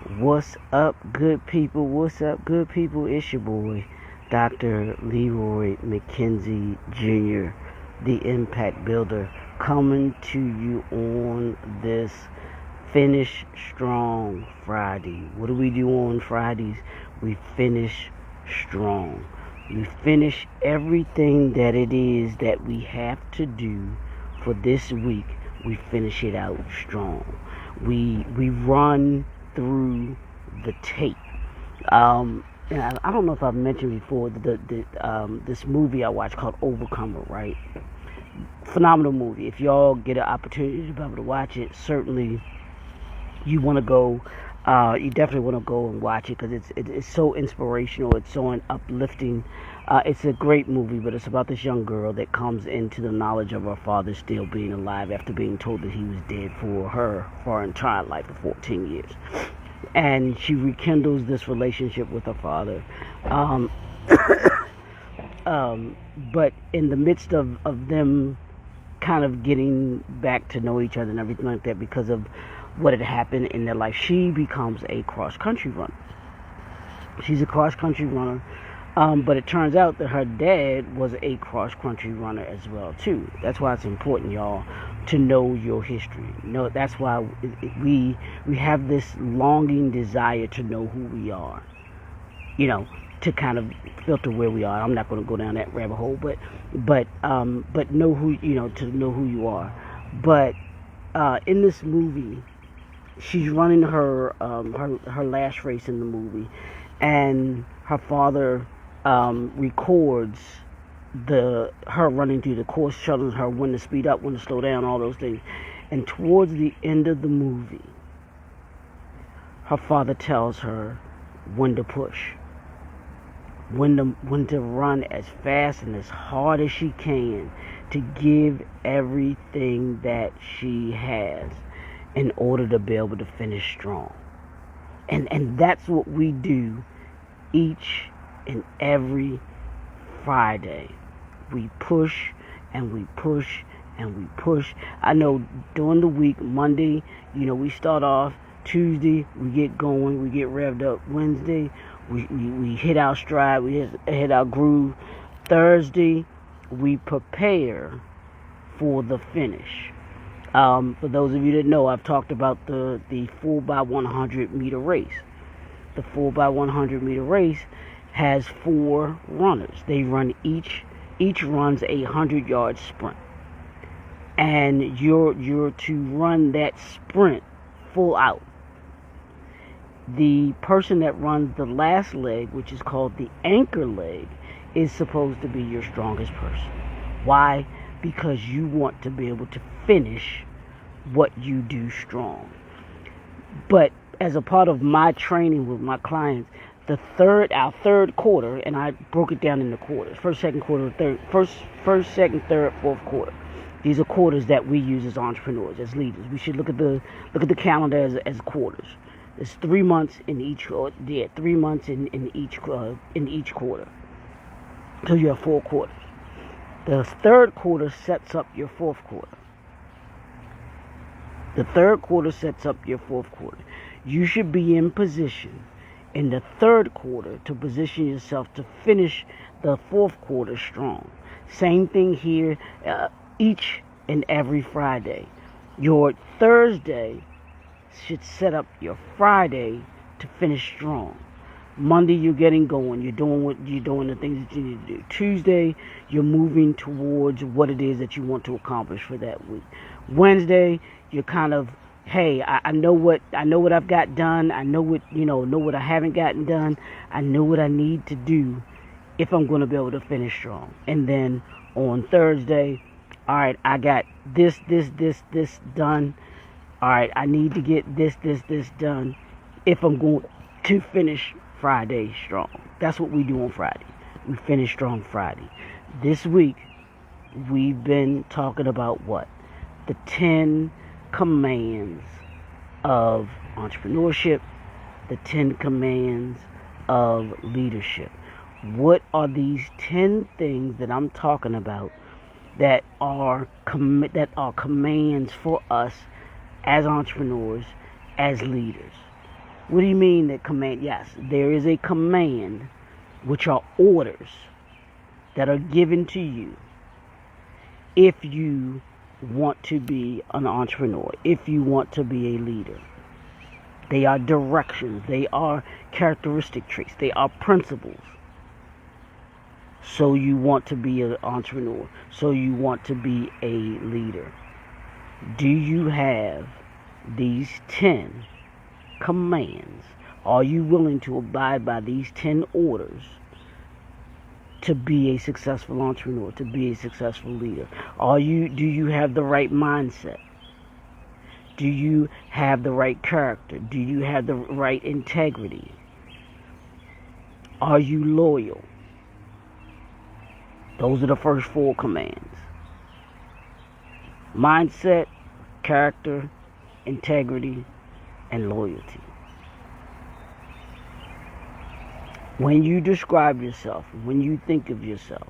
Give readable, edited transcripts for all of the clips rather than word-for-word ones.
What's up, good people? What's up, good people? It's your boy, Dr. Leroy McKenzie Jr., the Impact Builder, coming to you on this Finish Strong Friday. What do we do on Fridays? We finish strong. We finish everything that it is that we have to do for this week. We finish it out strong. We run through the tape. And I don't know if I've mentioned before this movie I watched called Overcomer, right? Phenomenal movie. If y'all get an opportunity to be able to watch it, certainly you want to go. You definitely want to go and watch it because it's so inspirational. It's so uplifting. It's a great movie, but it's about this young girl that comes into the knowledge of her father still being alive after being told that he was dead for her entire life of 14 years. And she rekindles this relationship with her father. But in the midst of them kind of getting back to know each other and everything like that, because of what had happened in their life, she becomes a cross-country runner. She's a cross-country runner. But it turns out that her dad was a cross-country runner as well too. That's why it's important, y'all, to know your history. That's why we have this longing desire to know who we are. To kind of filter where we are. I'm not going to go down that rabbit hole, but know who to know who you are. But in this movie, she's running her last race in the movie, and her father records her running through the course, telling her when to speed up, when to slow down, all those things. And towards the end of the movie, her father tells her when to push, when to run as fast and as hard as she can, to give everything that she has in order to be able to finish strong. And that's what we do each and every Friday. We push and we push and we push. I know during the week, Monday, we start off. Tuesday, we get going, we get revved up. Wednesday, we hit our stride, we hit our groove. Thursday, we prepare for the finish. For those of you that know, I've talked about the 4x100 meter race. The 4x100 meter race has 4 runners. They run each runs a 100-yard sprint, and you're to run that sprint full out. The person that runs the last leg, which is called the anchor leg, is supposed to be your strongest person. Why? Because you want to be able to finish what you do strong. But as a part of my training with my clients, our third quarter, and I broke it down into quarters: first, second quarter, first, second, third, fourth quarter. These are quarters that we use as entrepreneurs, as leaders. We should look at the calendar as quarters. There's 3 months in each. 3 months in each quarter. So you have 4 quarters. The third quarter sets up your fourth quarter. The third quarter sets up your fourth quarter. You should be in position in the third quarter to position yourself to finish the fourth quarter strong. Same thing here, each and every Friday. Your Thursday should set up your Friday to finish strong. Monday, you're getting going. You're doing the things that you need to do. Tuesday, you're moving towards what it is that you want to accomplish for that week. Wednesday, you're kind of, hey, I know what I've got done. I know what I haven't gotten done. I know what I need to do if I'm going to be able to finish strong. And then on Thursday, all right, I got this done. All right, I need to get this done if I'm going to finish Friday strong. That's what we do on Friday. We finish strong Friday. This week, we've been talking about what? The 10 commands of entrepreneurship, the 10 commands of leadership. What are these 10 things that I'm talking about that are commands for us as entrepreneurs, as leaders? What do you mean that command? Yes, there is a command, which are orders that are given to you if you want to be an entrepreneur, if you want to be a leader. They are directions, they are characteristic traits, they are principles. So you want to be an entrepreneur, so you want to be a leader. Do you have these 10 commands? Are you willing to abide by these 10 orders to be a successful entrepreneur, to be a successful leader? Do you have the right mindset? Do you have the right character? Do you have the right integrity? Are you loyal? Those are the first 4 commands. Mindset, character, integrity, and loyalty. When you describe yourself, when you think of yourself,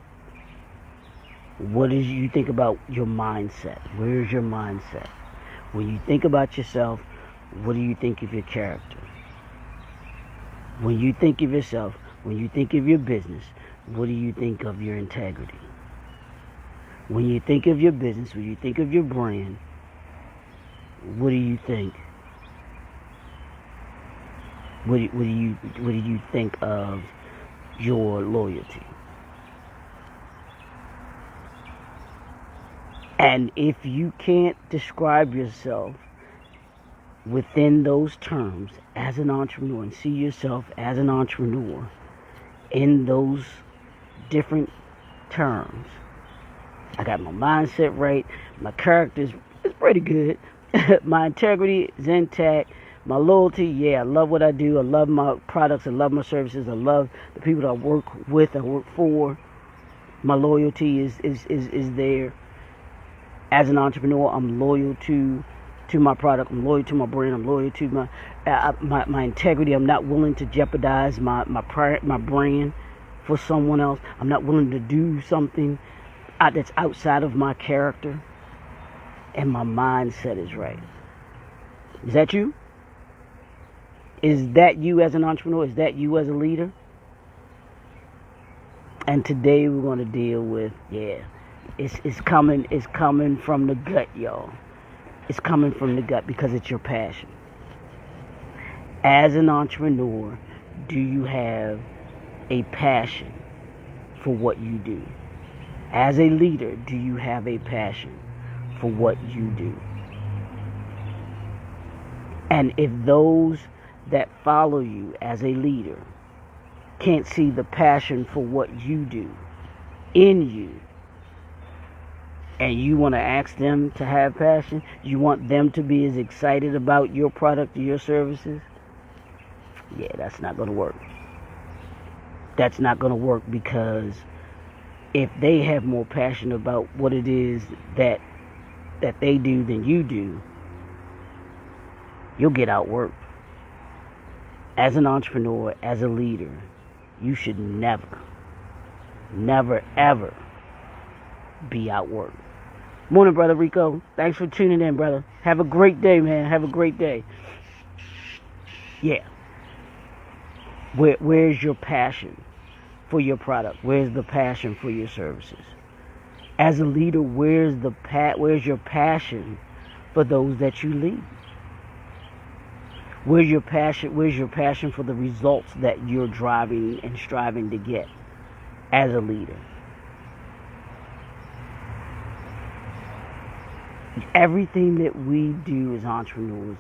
what do you think about your mindset? Where's your mindset? When you think about yourself, what do you think of your character? When you think of yourself, when you think of your business, what do you think of your integrity? When you think of your business, when you think of your brand, what do you think? What do you think of your loyalty? And if you can't describe yourself within those terms as an entrepreneur and see yourself as an entrepreneur in those different terms, I got my mindset right, my character is pretty good, my integrity is intact, my loyalty, yeah, I love what I do, I love my products, I love my services, I love the people that I work with, I work for. My loyalty is there. As an entrepreneur, I'm loyal to my product, I'm loyal to my brand, I'm loyal to my integrity. I'm not willing to jeopardize my brand for someone else. I'm not willing to do something that's outside of my character. And my mindset is right. Is that you? Is that you as an entrepreneur? Is that you as a leader? And today we're going to deal with, it's coming from the gut, y'all. It's coming from the gut because it's your passion. As an entrepreneur, do you have a passion for what you do? As a leader, do you have a passion for what you do? And if those that follow you as a leader can't see the passion for what you do in you, and you want to ask them to have passion, you want them to be as excited about your product or your services, that's not going to work. That's not going to work, because if they have more passion about what it is that they do than you do, you'll get outworked. As an entrepreneur, as a leader, you should never, ever be outworked. Morning, Brother Rico. Thanks for tuning in, brother. Have a great day, man. Have a great day. Where's your passion for your product? Where's the passion for your services? As a leader, where's your passion for those that you lead? Where's your passion for the results that you're driving and striving to get as a leader? Everything that we do as entrepreneurs,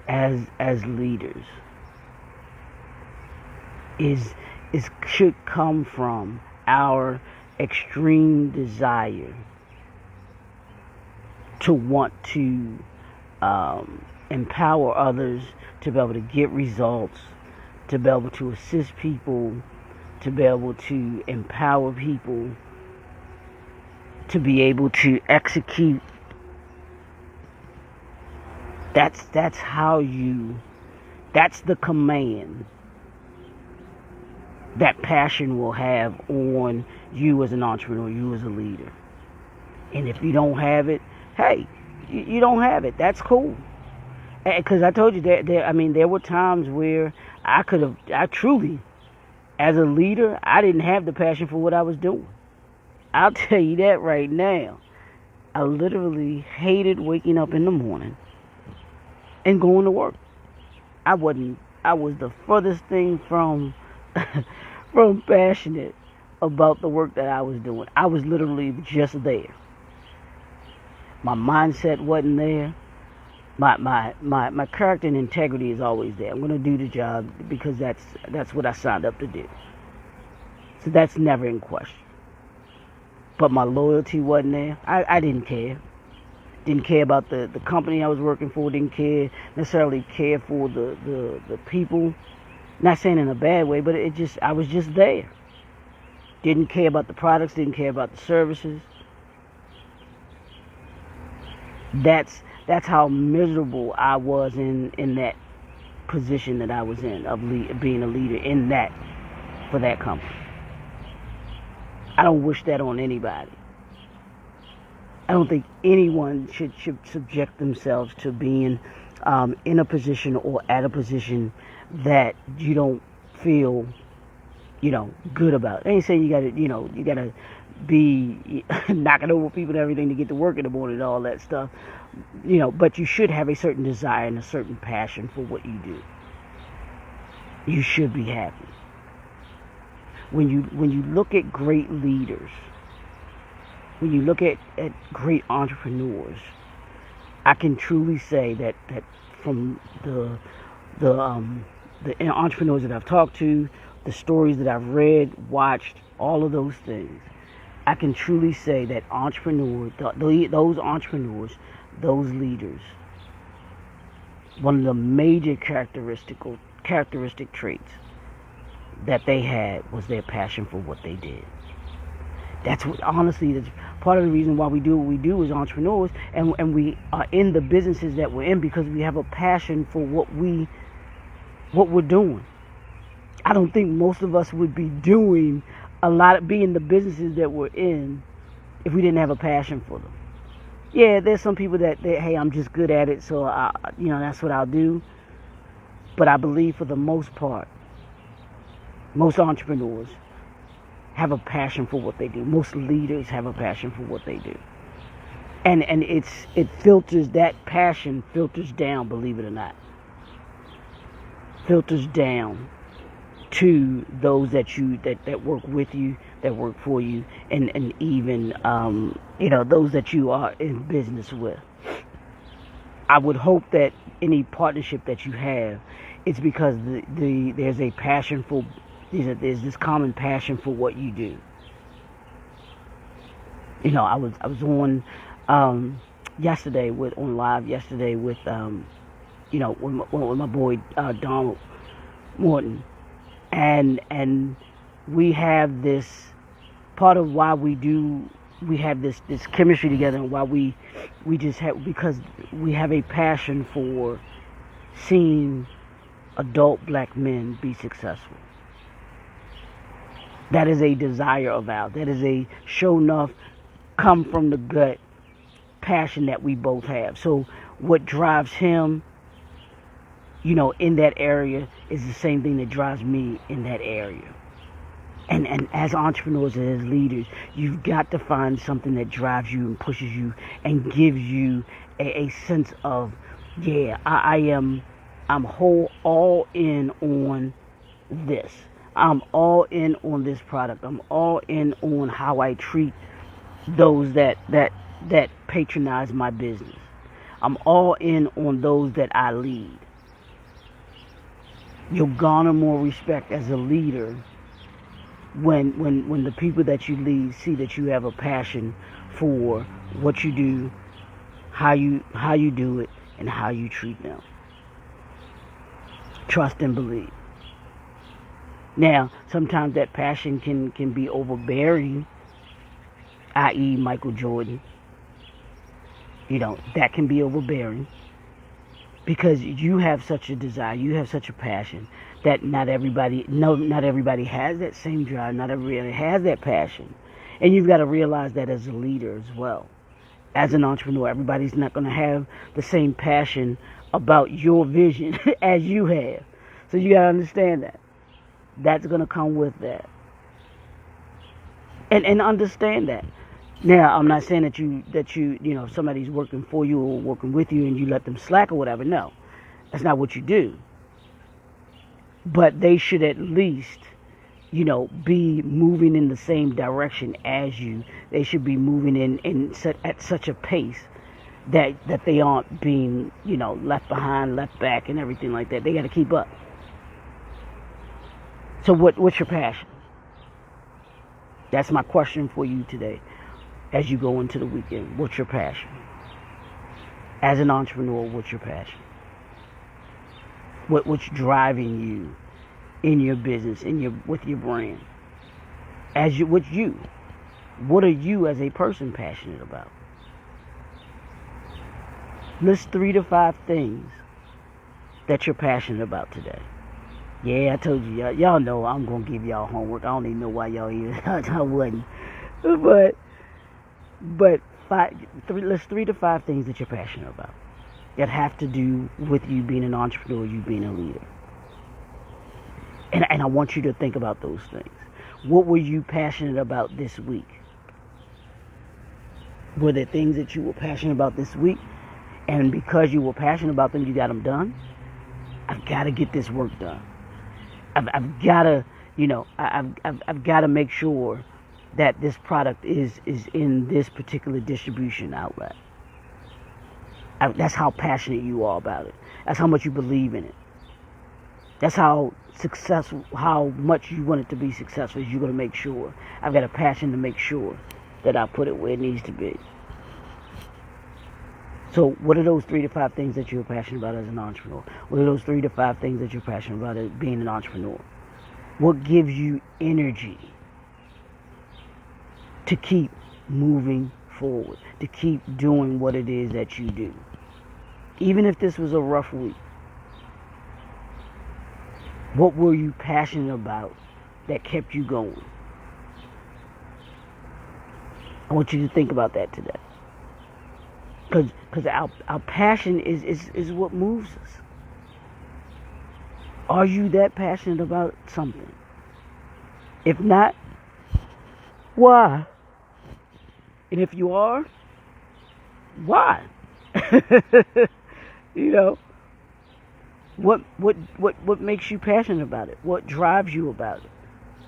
as leaders, should come from our extreme desire to want to empower others, to be able to get results, to be able to assist people, to be able to empower people, to be able to execute. That's the command that passion will have on you as an entrepreneur, you as a leader. And if you don't have it, hey, you don't have it. That's cool. Because I told you I mean, there were times where I truly, as a leader, I didn't have the passion for what I was doing. I'll tell you that right now. I literally hated waking up in the morning and going to work. I was the furthest thing from from passionate about the work that I was doing. I was literally just there. My mindset wasn't there. My character and integrity is always there. I'm gonna do the job because that's what I signed up to do. So that's never in question. But my loyalty wasn't there. I didn't care. Didn't care about the company I was working for. Didn't necessarily care for the people. Not saying in a bad way, but I was just there. Didn't care about the products. Didn't care about the services. That's how miserable I was in that position that I was in of being a leader for that company. I don't wish that on anybody. I don't think anyone should subject themselves to being in a position or at a position that you don't feel, good about. I ain't saying you gotta be knocking over people and everything to get to work in the morning and all that stuff, but you should have a certain desire and a certain passion for what you do. You should be happy. When you look at great leaders, when you look at great entrepreneurs, I can truly say that from the entrepreneurs that I've talked to, the stories that I've read, watched, all of those things, I can truly say that those entrepreneurs, those leaders, one of the major characteristic traits that they had was their passion for what they did. That's part of the reason why we do what we do as entrepreneurs, and we are in the businesses that we're in because we have a passion for what we're doing. I don't think most of us would be doing being the businesses that we're in if we didn't have a passion for them. Yeah, there's some people that hey, I'm just good at it, so that's what I'll do. But I believe for the most part, most entrepreneurs have a passion for what they do. Most leaders have a passion for what they do. And that passion filters down, believe it or not. Filters down to those that work with you, that work for you, and even those that you are in business with. I would hope that any partnership that you have, it's because there's a passion for. There's this common passion for what you do. I was on live yesterday with with my boy Donald Morton, and we have this part of why we have this chemistry together, and why we just have, because we have a passion for seeing adult black men be successful. That is a desire of ours. That is a sure enough, come from the gut passion that we both have. So what drives him, in that area is the same thing that drives me in that area. And as entrepreneurs and as leaders, you've got to find something that drives you and pushes you and gives you a sense of, I'm all in on this. I'm all in on this product. I'm all in on how I treat those that patronize my business. I'm all in on those that I lead. You'll garner more respect as a leader when the people that you lead see that you have a passion for what you do, how you do it, and how you treat them. Trust and believe. Now, sometimes that passion can be overbearing, i.e. Michael Jordan. That can be overbearing because you have such a desire, you have such a passion that not everybody has that same drive, not everybody has that passion. And you've got to realize that as a leader as well. As an entrepreneur, everybody's not going to have the same passion about your vision as you have. So you gotta understand that. That's gonna come with that. And understand that. Now, I'm not saying that if somebody's working for you or working with you and you let them slack or whatever. No, that's not what you do. But they should at least, be moving in the same direction as you. They should be moving at such a pace that they aren't being, left behind, left back, and everything like that. They got to keep up. So what's your passion? That's my question for you today. As you go into the weekend, what's your passion? As an entrepreneur, what's your passion? What's driving you in your business, with your brand? What are you as a person passionate about? List 3 to 5 things that you're passionate about today. Yeah, I told you, y'all know I'm gonna give y'all homework. I don't even know why y'all here. I wasn't, but list 3 to 5 things that you're passionate about that have to do with you being an entrepreneur, you being a leader. And I want you to think about those things. What were you passionate about this week? Were there things that you were passionate about this week? And because you were passionate about them, you got them done? I've got to get this work done. I've got to, I've got to make sure that this product is in this particular distribution outlet. That's how passionate you are about it. That's how much you believe in it. That's how much you want it to be successful. You're going to make sure. I've got a passion to make sure that I put it where it needs to be. So what are those 3 to 5 things that you're passionate about as an entrepreneur? What are those 3 to 5 things that you're passionate about as being an entrepreneur? What gives you energy to keep moving forward, to keep doing what it is that you do? Even if this was a rough week, what were you passionate about that kept you going? I want you to think about that today. Because our passion is what moves us. Are you that passionate about something? If not, why? And if you are, why? What makes you passionate about it? What drives you about it?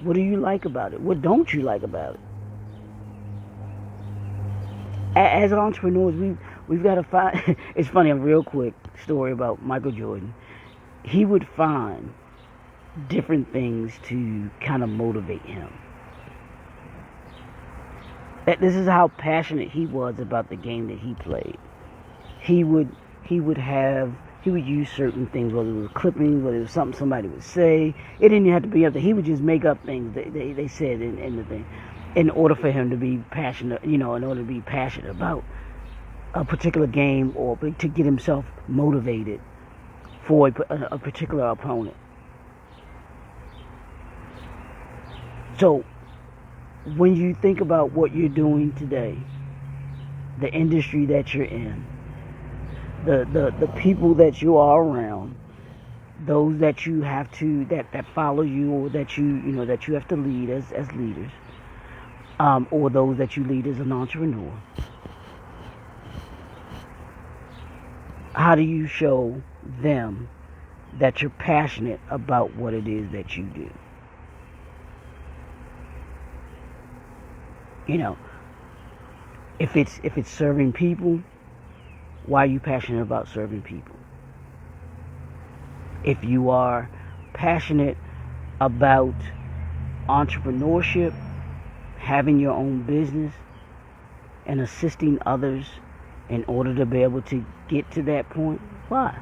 What do you like about it? What don't you like about it? As entrepreneurs, we've got to find. It's funny, a real quick story about Michael Jordan. He would find different things to kind of motivate him. This is how passionate he was about the game that he played. He would use certain things, whether it was clippings, whether it was something somebody would say. It didn't even have to be up there. He would just make up things they said in the thing, in order for him to be passionate, in order to be passionate about a particular game or to get himself motivated for a particular opponent. So when you think about what you're doing today, the industry that you're in, the people that you are around, those that you have to that follow you, or that you have to lead as leaders, or those that you lead as an entrepreneur, how do you show them that you're passionate about what it is that you do? If it's serving people, why are you passionate about serving people? If you are passionate about entrepreneurship, having your own business, and assisting others in order to be able to get to that point, why?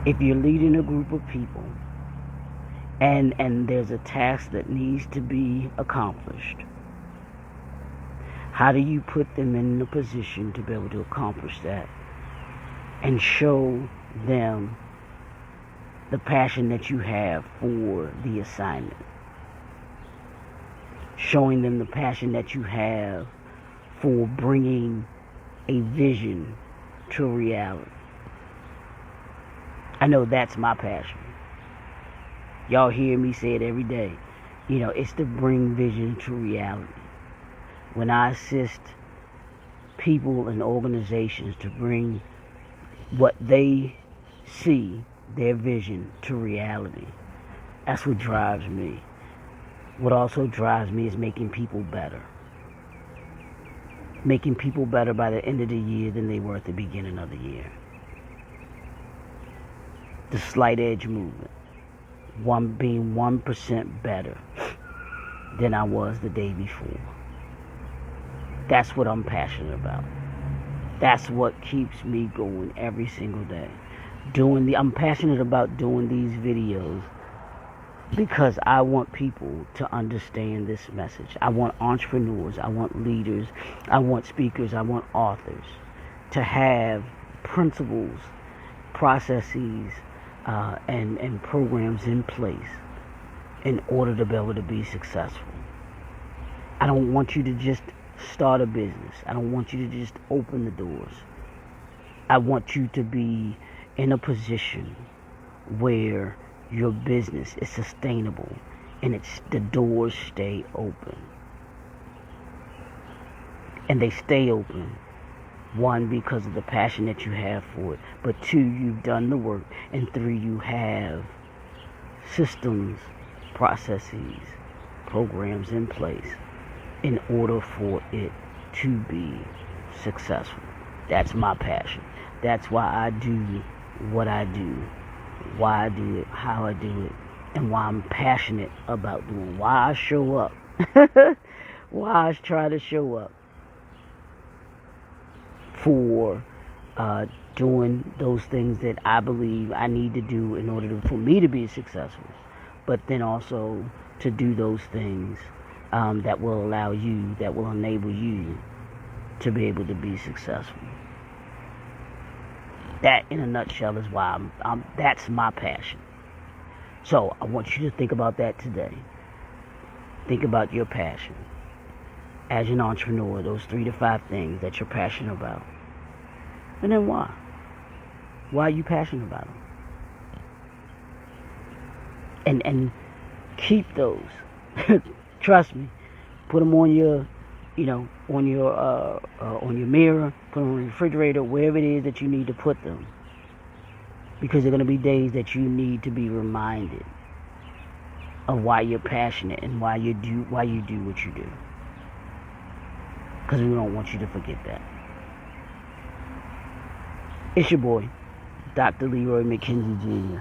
If you're leading a group of people and there's a task that needs to be accomplished, how do you put them in a position to be able to accomplish that and show them the passion that you have for the assignment? Showing them the passion that you have for bringing a vision to reality. I know that's my passion. Y'all hear me say it every day. It's to bring vision to reality. When I assist people and organizations to bring what they see, their vision, to reality, that's what drives me. What also drives me is making people better. Making people better by the end of the year than they were at the beginning of the year. The slight edge movement. Being 1% better than I was the day before. That's what I'm passionate about. That's what keeps me going every single day. I'm passionate about doing these videos because I want people to understand this message. I want entrepreneurs, I want leaders, I want speakers, I want authors to have principles, processes, and programs in place in order to be able to be successful. I don't want you to just start a business. I don't want you to just open the doors. I want you to be in a position where your business is sustainable and the doors stay open. And they stay open, one, because of the passion that you have for it, but two, you've done the work, and three, you have systems, processes, programs in place in order for it to be successful. That's my passion. That's why I do what I do, why I do it, how I do it, and why I'm passionate about doing, why I show up, why I try to show up for doing those things that I believe I need to do in order for me to be successful, but then also to do those things that will enable you to be able to be successful. That, in a nutshell, is why that's my passion. So I want you to think about that today. Think about your passion. As an entrepreneur, those 3 to 5 things that you're passionate about. And then why? Why are you passionate about them? And keep those. Trust me. Put them on your, on your mirror, put them on your refrigerator, wherever it is that you need to put them. Because there are going to be days that you need to be reminded of why you're passionate and why you do what you do. Because we don't want you to forget that. It's your boy, Dr. Leroy McKenzie Jr.,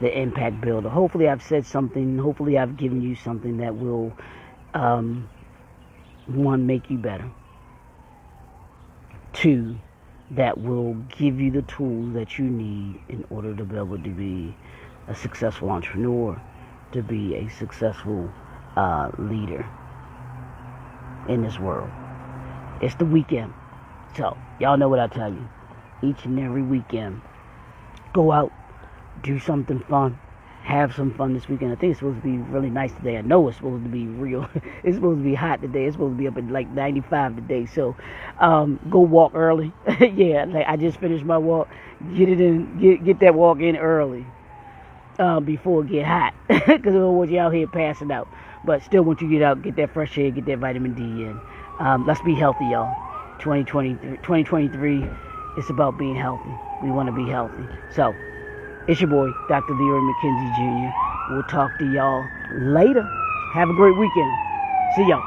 the Impact Builder. Hopefully I've said something, hopefully I've given you something that will, one, make you better. 2, that will give you the tools that you need in order to be able to be a successful entrepreneur, to be a successful leader in this world. It's the weekend. So, y'all know what I tell you. Each and every weekend, go out, do something fun, have some fun this weekend. I think it's supposed to be really nice today. I know it's supposed to be real. It's supposed to be hot today. It's supposed to be up at like 95 today. So, go walk early. Yeah, like I just finished my walk. Get it in. Get that walk in early before it get hot. Because I don't want you out here passing out. But still want you to get out, get that fresh air, get that vitamin D in. Let's be healthy, y'all. 2023, it's about being healthy. We want to be healthy. So, it's your boy, Dr. Leroy McKenzie Jr. We'll talk to y'all later. Have a great weekend. See y'all.